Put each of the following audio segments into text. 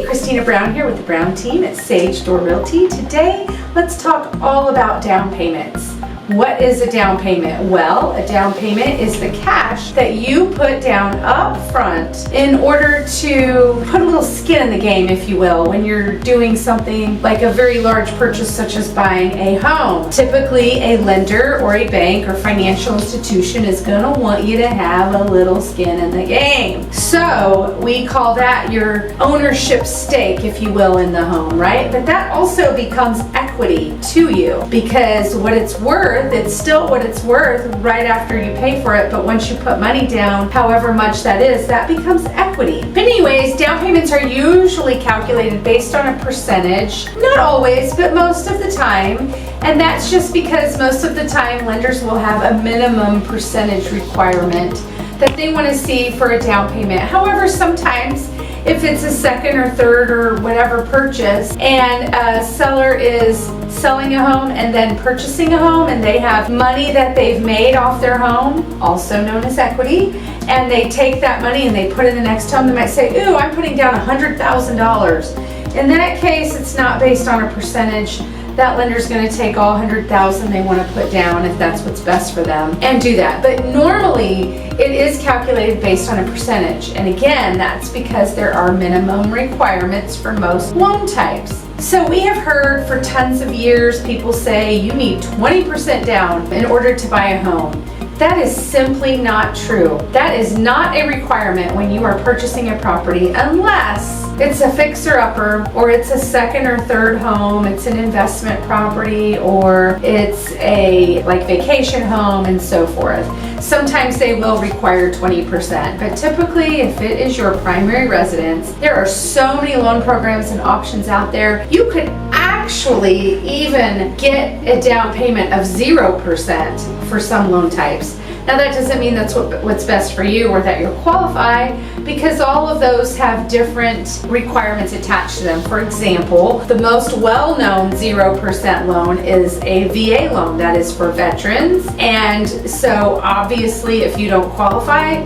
Christina Brown here with the Brown team at Sage Door Realty. Today, let's talk all about down payments. What is a down payment? Well, a down payment is the cash that you put down up front in order to put a little skin in the game, if you will, when you're doing something like a very large purchase such as buying a home. Typically, a lender or a bank or financial institution is going to want you to have a little skin in the game. So we call that your ownership stake, if you will, in the home, right? But that also becomes equity to you, because what it's worth, it's still what it's worth right after you pay for it, but once you put money down, however much that is, that becomes equity. But anyways, down payments are usually calculated based on a percentage, not always, but most of the time, and that's just because most of the time lenders will have a minimum percentage requirement that they want to see for a down payment. However, sometimes if it's a second or third or whatever purchase and a seller is selling a home and then purchasing a home and they have money that they've made off their home, also known as equity, and they take that money and they put it in the next home, they might say, ooh, I'm putting down $100,000. In that case, it's not based on a percentage. That lender's going to take all $100,000 they want to put down if that's what's best for them and do that. But normally it is calculated based on a percentage. And again, that's because there are minimum requirements for most loan types. So we have heard for tons of years people say you need 20% down in order to buy a home. That is simply not true. That is not a requirement when you are purchasing a property unless it's a fixer-upper or it's a second or third home, it's an investment property, or it's a vacation home and so forth. Sometimes they will require 20%, but typically if it is your primary residence, there are so many loan programs and options out there. You could actually even get a down payment of 0% for some loan types. Now that doesn't mean that's what's best for you or that you'll qualify, because all of those have different requirements attached to them. For example, the most well-known 0% loan is a VA loan that is for veterans, and so obviously if you don't qualify,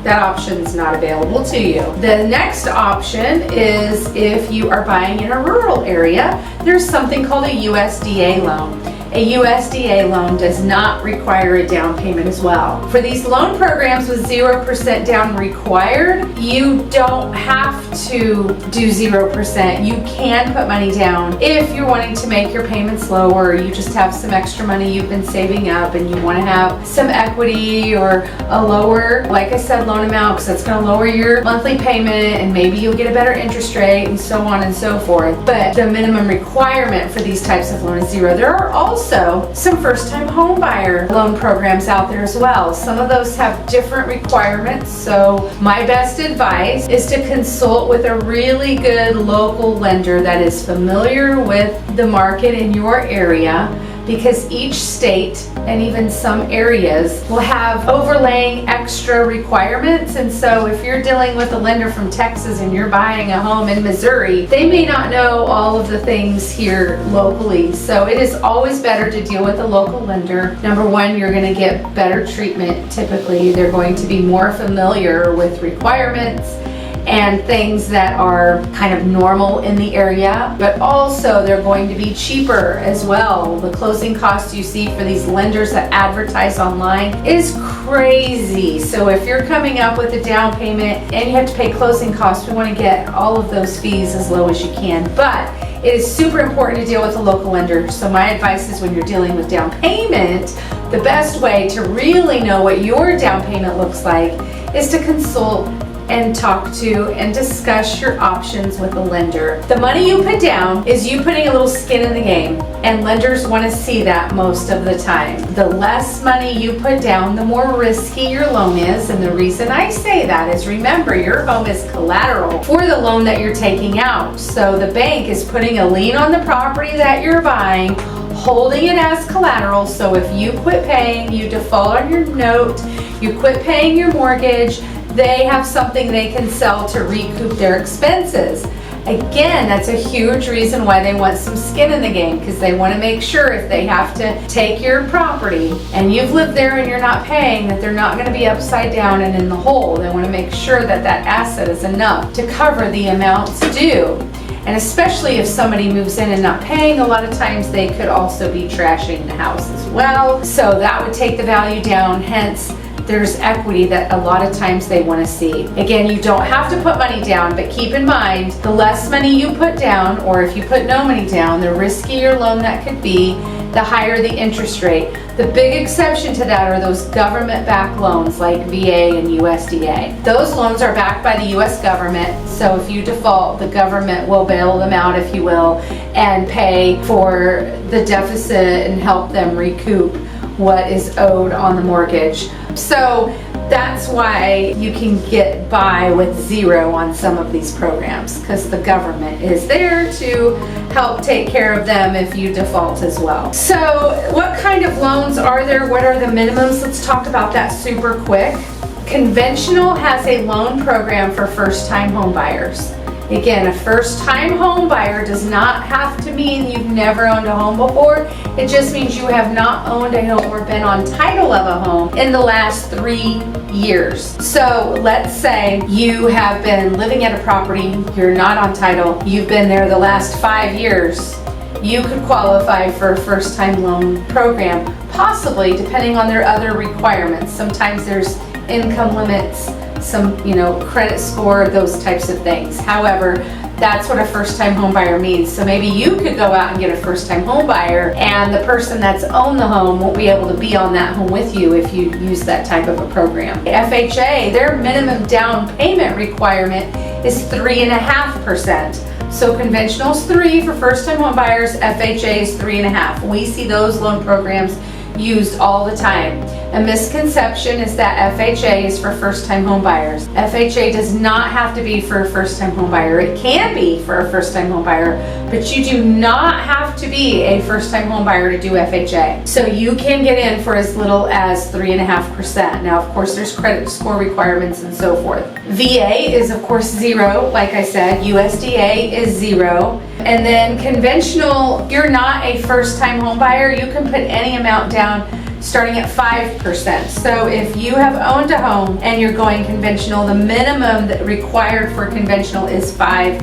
that option is not available to you. The next option is if you are buying in a rural area, there's something called a USDA loan. A USDA loan does not require a down payment as well. For these loan programs with 0% down required, you don't have to do 0%. You can put money down if you're wanting to make your payments lower, or you just have some extra money you've been saving up and you want to have some equity or a lower, like I said, loan amount, because that's going to lower your monthly payment and maybe you'll get a better interest rate and so on and so forth. But the minimum requirement for these types of loans is 0. There are also some first-time home buyer loan programs out there as well. Some of those have different requirements, so my best advice is to consult with a really good local lender that is familiar with the market in your area, because each state and even some areas will have overlaying extra requirements. And so if you're dealing with a lender from Texas and you're buying a home in Missouri, they may not know all of the things here locally. So it is always better to deal with a local lender. Number one, you're going to get better treatment. Typically, they're going to be more familiar with requirements and things that are kind of normal in the area, but also they're going to be cheaper as well. The closing costs you see for these lenders that advertise online is crazy. So if you're coming up with a down payment and you have to pay closing costs, we want to get all of those fees as low as you can. But it is super important to deal with a local lender. So my advice is when you're dealing with down payment, the best way to really know what your down payment looks like is to consult and talk to and discuss your options with the lender. The money you put down is you putting a little skin in the game, and lenders want to see that most of the time. The less money you put down, the more risky your loan is, and the reason I say that is, remember, your home is collateral for the loan that you're taking out. So the bank is putting a lien on the property that you're buying, holding it as collateral. So if you quit paying, you default on your note, you quit paying your mortgage, they have something they can sell to recoup their expenses. Again, that's a huge reason why they want some skin in the game, because they want to make sure if they have to take your property and you've lived there and you're not paying, that they're not going to be upside down and in the hole. They want to make sure that that asset is enough to cover the amounts due. And especially if somebody moves in and not paying, a lot of times they could also be trashing the house as well. So that would take the value down, hence there's equity that a lot of times they want to see. Again, you don't have to put money down, but keep in mind, the less money you put down, or if you put no money down, the riskier your loan that could be, the higher the interest rate. The big exception to that are those government-backed loans like VA and USDA. Those loans are backed by the US government, so if you default, the government will bail them out, if you will, and pay for the deficit and help them recoup what is owed on the mortgage. So that's why you can get by with zero on some of these programs, because the government is there to help take care of them if you default as well. So what kind of loans are there? What are the minimums? Let's talk about that super quick. Conventional has a loan program for first-time home buyers. Again, a first-time home buyer does not have to mean you've never owned a home before. It just means you have not owned a home or been on title of a home in the last 3 years. So let's say you have been living at a property, you're not on title, you've been there the last 5 years. You could qualify for a first-time loan program, possibly depending on their other requirements. Sometimes there's income limits, some, credit score, those types of things. However, that's what a first-time home buyer means. So maybe you could go out and get a first-time home buyer, and the person that's owned the home won't be able to be on that home with you if you use that type of a program. FHA, their minimum down payment requirement is 3.5%. So conventional is 3 for first-time home buyers, FHA is 3.5. We see those loan programs used all the time. A misconception is that FHA is for first-time home buyers. FHA does not have to be for a first-time home buyer. It can be for a first-time home buyer, but you do not have to be a first-time home buyer to do FHA. So you can get in for as little as 3.5%. Now, of course, there's credit score requirements and so forth. VA is, of course, 0. Like I said, USDA is 0. And then conventional, you're not a first-time home buyer, you can put any amount down starting at 5%. So if you have owned a home and you're going conventional, the minimum that required for conventional is 5%.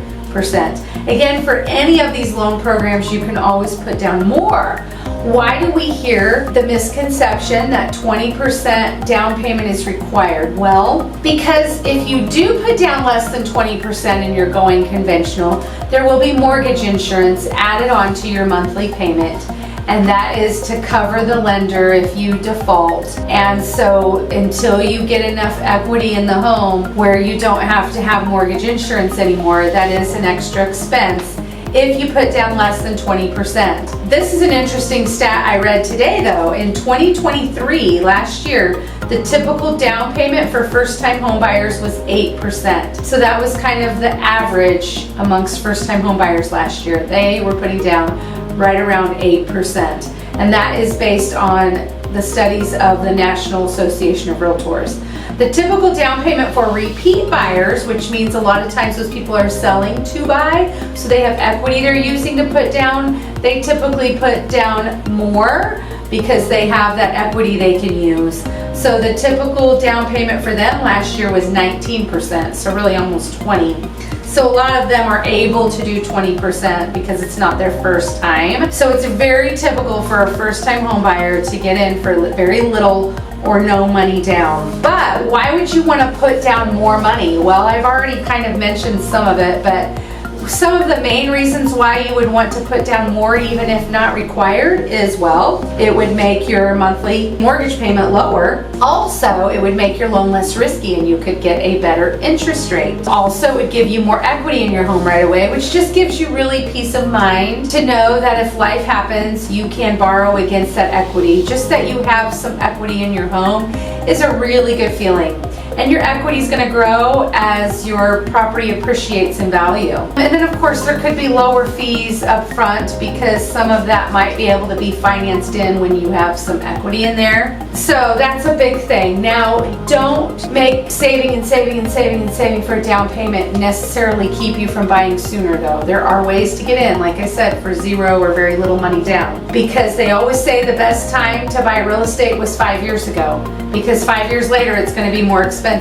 Again, for any of these loan programs, you can always put down more. Why do we hear the misconception that 20% down payment is required? Well, because if you do put down less than 20% and you're going conventional, there will be mortgage insurance added on to your monthly payment. And that is to cover the lender if you default. And so until you get enough equity in the home where you don't have to have mortgage insurance anymore, that is an extra expense if you put down less than 20%. This is an interesting stat I read today though. In 2023, last year, the typical down payment for first-time home buyers was 8%. So that was kind of the average amongst first-time home buyers last year. They were putting down right around 8%. And that is based on the studies of the National Association of Realtors. The typical down payment for repeat buyers, which means a lot of times those people are selling to buy, so they have equity they're using to put down, they typically put down more because they have that equity they can use. So the typical down payment for them last year was 19%, so really almost 20%. So a lot of them are able to do 20% because it's not their first time. So it's very typical for a first-time home buyer to get in for very little or no money down. But why would you want to put down more money? Well, I've already kind of mentioned some of it, but some of the main reasons why you would want to put down more, even if not required, is, well, it would make your monthly mortgage payment lower. Also, it would make your loan less risky and you could get a better interest rate. Also, it would give you more equity in your home right away, which just gives you really peace of mind to know that if life happens, you can borrow against that equity. Just that you have some equity in your home is a really good feeling. and your equity is going to grow as your property appreciates in value. And then of course there could be lower fees up front because some of that might be able to be financed in when you have some equity in there. So that's a big thing. Now, don't make saving and saving and saving and saving for a down payment necessarily keep you from buying sooner though. There are ways to get in, like I said, for zero or very little money down. Because they always say the best time to buy real estate was 5 years ago. Because 5 years later it's going to be more expensive.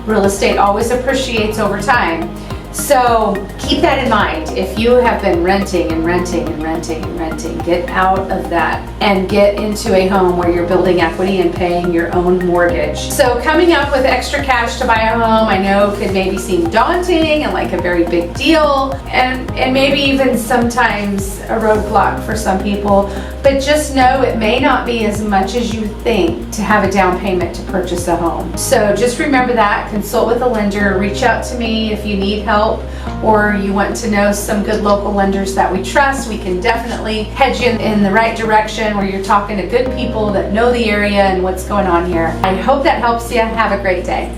Real estate always appreciates over time. So keep that in mind. If you have been renting and renting and renting and renting, get out of that and get into a home where you're building equity and paying your own mortgage. So coming up with extra cash to buy a home, I know could maybe seem daunting and like a very big deal and maybe even sometimes a roadblock for some people, but just know it may not be as much as you think to have a down payment to purchase a home. So just remember that, consult with a lender, reach out to me if you need help or you want to know some good local lenders that we trust. We can definitely head you in the right direction where you're talking to good people that know the area and what's going on here. I hope that helps you. Have a great day.